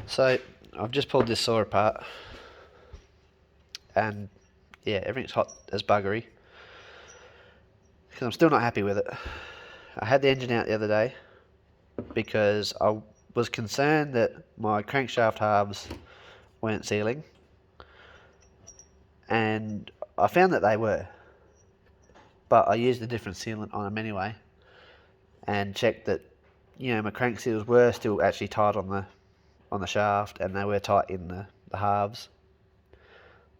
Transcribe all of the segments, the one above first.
So I've just pulled this saw apart, and yeah, everything's hot as buggery because I'm still not happy with it. I had the engine out the other day because I was concerned that my crankshaft halves weren't sealing, and I found that they were, but I used a different sealant on them anyway, and checked that my crank seals were still actually tight on the shaft, and they were tight in the halves.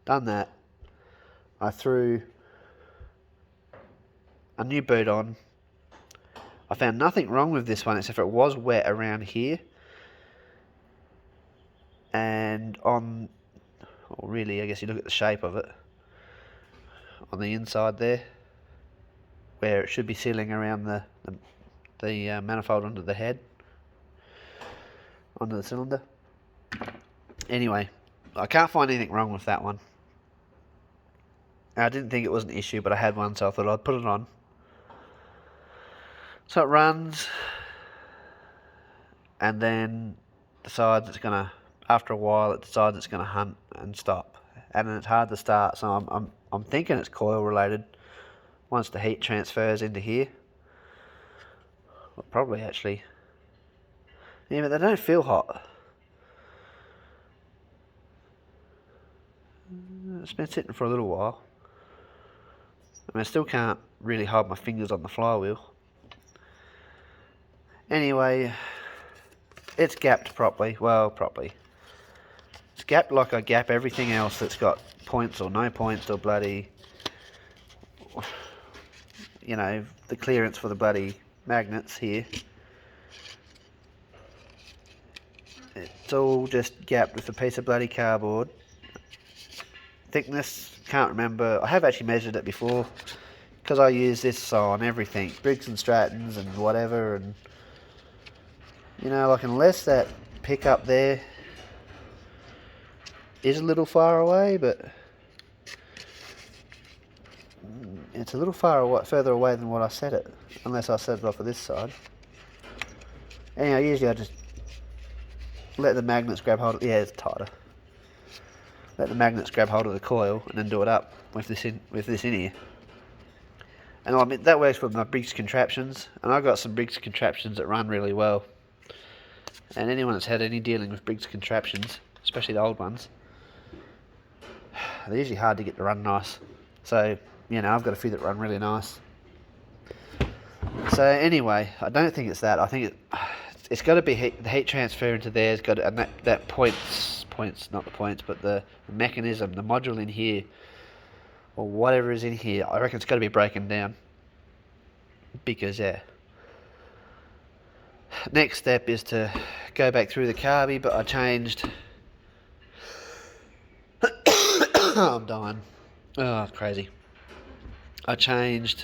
Done that. I threw a new boot on. I found nothing wrong with this one except for it was wet around here, and really, I guess you look at the shape of it on the inside there, where it should be sealing around the manifold under the head, under the cylinder. Anyway, I can't find anything wrong with that one. I didn't think it was an issue, but I had one, so I thought I'd put it on. So it runs, and then decides it's gonna. After a while, it decides it's gonna hunt and stop, and then it's hard to start. So I'm thinking it's coil related. Once the heat transfers into here, well, probably actually. Yeah, but they don't feel hot. It's been sitting for a little while. I mean, I still can't really hold my fingers on the flywheel. Anyway, it's gapped properly. Well, properly. It's gapped like I gap everything else that's got points or no points or bloody, the clearance for the bloody magnets here. It's all just gapped with a piece of bloody cardboard. Thickness, can't remember. I have actually measured it before because I use this on everything, Briggs and Strattons and whatever, and like unless that pickup there is a little far away, but it's a little further away than what I set it, unless I set it off of this side. Anyhow, usually I just let the magnets grab hold of, yeah, it's tighter. Let the magnets grab hold of the coil and then do it up with this in here. And I mean, that works with my Briggs contraptions, and I've got some Briggs contraptions that run really well. And anyone that's had any dealing with Briggs contraptions, especially the old ones, they're usually hard to get to run nice. So, I've got a few that run really nice. So anyway, I don't think it's that. I think it's got to be the heat transfer into there. It's got to, and that points, not the points, but the mechanism, the module in here, or whatever is in here. I reckon it's got to be broken down. Because next step is to go back through the carby, but I changed. I'm dying. Oh, crazy. I changed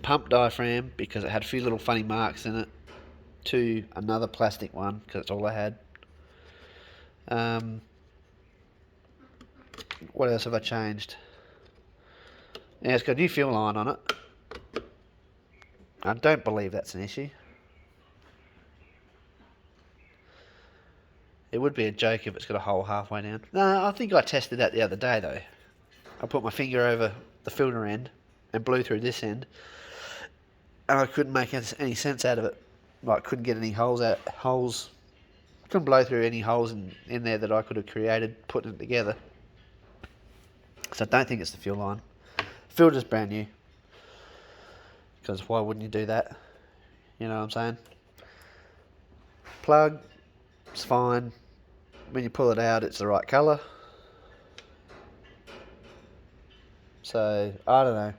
pump diaphragm because it had a few little funny marks in it to another plastic one because that's all I had. What else have I changed? Yeah, it's got a new fuel line on it. I don't believe that's an issue. It would be a joke if it's got a hole halfway down. No, I think I tested that the other day though. I put my finger over the filter end and blew through this end, and I couldn't make any sense out of it. Like, couldn't get any holes. Couldn't blow through any holes in there that I could have created putting it together. So I don't think it's the fuel line. Filter's brand new. Because why wouldn't you do that? You know what I'm saying? Plug, it's fine. When you pull it out, it's the right colour. So, I don't know.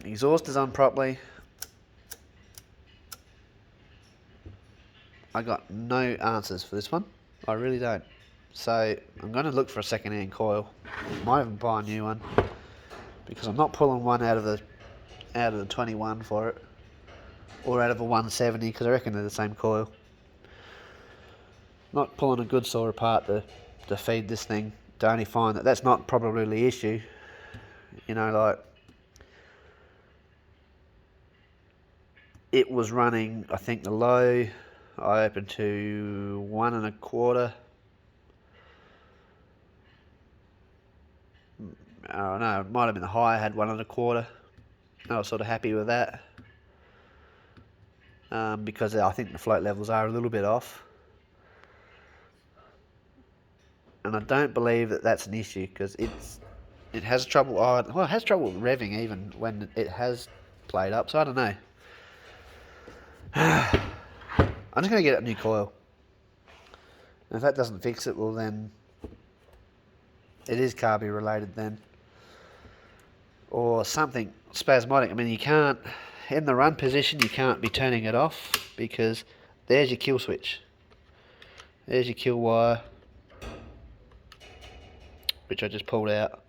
Exhaust is on properly. I got no answers for this one. I really don't. So I'm going to look for a second-hand coil. Might even buy a new one because I'm not pulling one out of the 21 for it, or out of a 170 because I reckon they're the same coil. Not pulling a good saw apart to feed this thing to only find that that's not probably the issue. Like it was running, I think the low I opened to 1.25. Oh no, it might have been the high I had 1.25. I was sort of happy with that. Because I think the float levels are a little bit off. And I don't believe that that's an issue, because it has trouble. Well, it has trouble revving even when it has played up. So I don't know. I'm just going to get a new coil. And if that doesn't fix it, well then it is carby related then, or something spasmodic. I mean, you can't, in the run position, you can't be turning it off, because there's your kill switch. There's your kill wire, which I just pulled out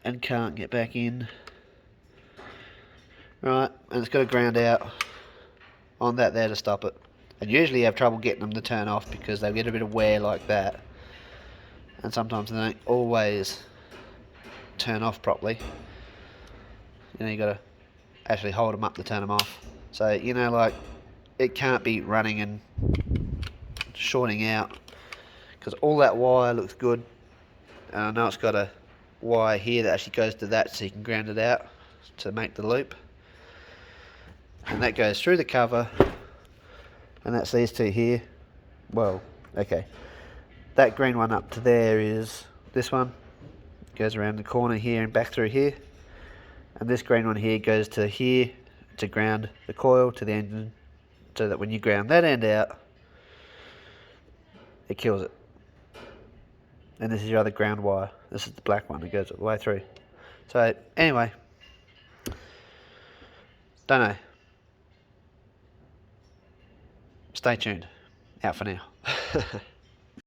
and can't get back in. Right, and it's got to ground out on that there to stop it. And usually you have trouble getting them to turn off because they get a bit of wear like that. And sometimes they don't always turn off properly. You know, you got to actually hold them up to turn them off. So, you know, like, it can't be running and shorting out, because all that wire looks good. And I know it's got a wire here that actually goes to that, so you can ground it out to make the loop. And that goes through the cover, and that's these two here. Well, okay. That green one up to there is this one. Goes around the corner here and back through here. And this green one here goes to here to ground the coil to the engine, so that when you ground that end out, it kills it. And this is your other ground wire. This is the black one that goes all the way through. So anyway, don't know. Stay tuned. Out for now.